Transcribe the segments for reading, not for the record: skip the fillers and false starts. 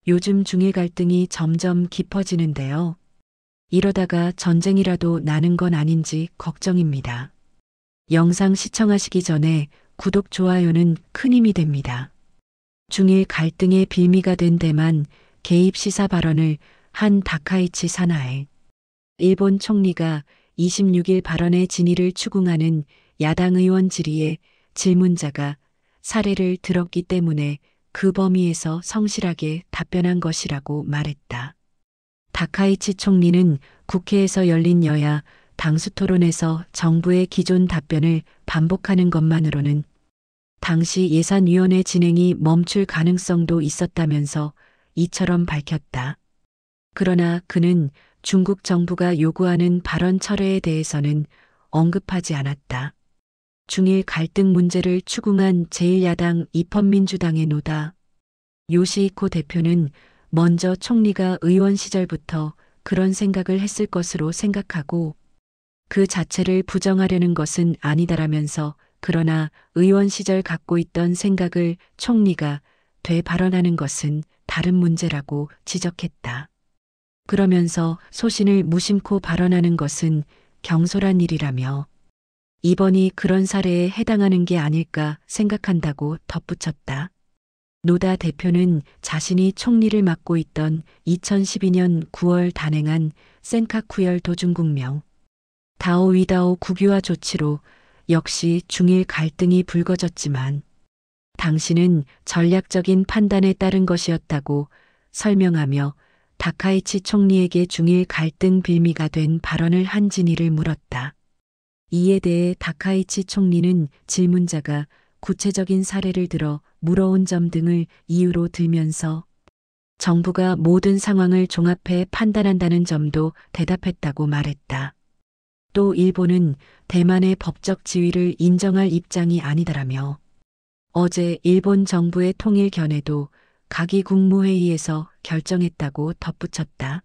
요즘 중일 갈등이 점점 깊어지는데요. 이러다가 전쟁이라도 나는 건 아닌지 걱정입니다. 영상 시청하시기 전에 구독, 좋아요는 큰 힘이 됩니다. 중일 갈등의 빌미가 된 대만 개입 시사 발언을 한 다카이치 사나이. 일본 총리가 26일 발언의 진위를 추궁하는 야당 의원 질의에 질문자가 사례를 들었기 때문에 그 범위에서 성실하게 답변한 것이라고 말했다. 다카이치 총리는 국회에서 열린 여야 당수 토론에서 정부의 기존 답변을 반복하는 것만으로는 당시 예산위원회 진행이 멈출 가능성도 있었다면서 이처럼 밝혔다. 그러나 그는 중국 정부가 요구하는 발언 철회에 대해서는 언급하지 않았다. 중일 갈등 문제를 추궁한 제1야당 입헌민주당의 노다 요시히코 대표는 먼저 총리가 의원 시절부터 그런 생각을 했을 것으로 생각하고 그 자체를 부정하려는 것은 아니다라면서 그러나 의원 시절 갖고 있던 생각을 총리가 되발언하는 것은 다른 문제라고 지적했다. 그러면서 소신을 무심코 발언하는 것은 경솔한 일이라며 이번이 그런 사례에 해당하는 게 아닐까 생각한다고 덧붙였다. 노다 대표는 자신이 총리를 맡고 있던 2012년 9월 단행한 센카쿠열 도중국명 다오위다오 국유화 조치로 역시 중일 갈등이 불거졌지만 당신은 전략적인 판단에 따른 것이었다고 설명하며 다카이치 총리에게 중일 갈등 빌미가 된 발언을 한 진위를 물었다. 이에 대해 다카이치 총리는 질문자가 구체적인 사례를 들어 물어온 점 등을 이유로 들면서 정부가 모든 상황을 종합해 판단한다는 점도 대답했다고 말했다. 또 일본은 대만의 법적 지위를 인정할 입장이 아니다라며 어제 일본 정부의 통일 견해도 가기 국무회의에서 결정했다고 덧붙였다.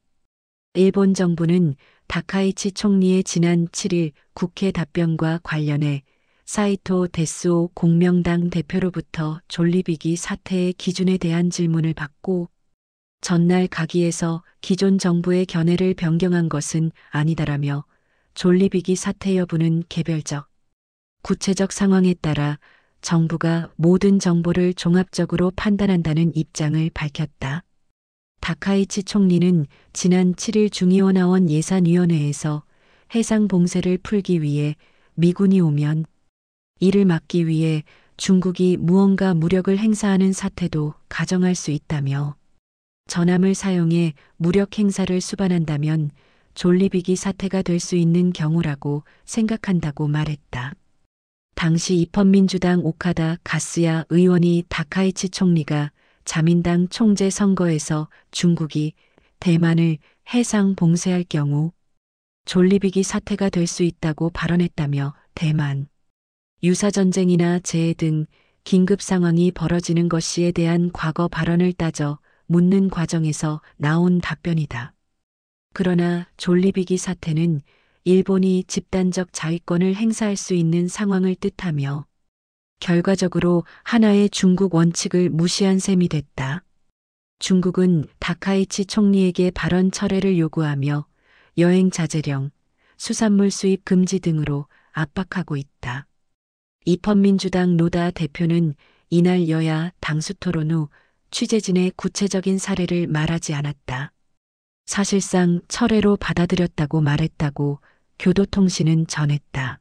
일본 정부는 다카이치 총리의 지난 7일 국회 답변과 관련해 사이토 데스오 공명당 대표로부터 존리비기 사태의 기준에 대한 질문을 받고 전날 가기에서 기존 정부의 견해를 변경한 것은 아니다라며 존리비기 사태 여부는 개별적, 구체적 상황에 따라 정부가 모든 정보를 종합적으로 판단한다는 입장을 밝혔다. 다카이치 총리는 지난 7일 중의원하원 예산위원회에서 해상 봉쇄를 풀기 위해 미군이 오면 이를 막기 위해 중국이 무언가 무력을 행사하는 사태도 가정할 수 있다며 전함을 사용해 무력 행사를 수반한다면 존리비기 사태가 될 수 있는 경우라고 생각한다고 말했다. 당시 입헌민주당 오카다 가스야 의원이 다카이치 총리가 자민당 총재 선거에서 중국이 대만을 해상 봉쇄할 경우 존리비기 사태가 될 수 있다고 발언했다며 대만 유사전쟁이나 재해 등 긴급 상황이 벌어지는 것이에 대한 과거 발언을 따져 묻는 과정에서 나온 답변이다. 그러나 존리비기 사태는 일본이 집단적 자위권을 행사할 수 있는 상황을 뜻하며 결과적으로 하나의 중국 원칙을 무시한 셈이 됐다. 중국은 다카이치 총리에게 발언 철회를 요구하며 여행 자제령, 수산물 수입 금지 등으로 압박하고 있다. 입헌민주당 노다 대표는 이날 여야 당수 토론 후 취재진의 구체적인 사례를 말하지 않았다. 사실상 철회로 받아들였다고 말했다고 교도통신은 전했다.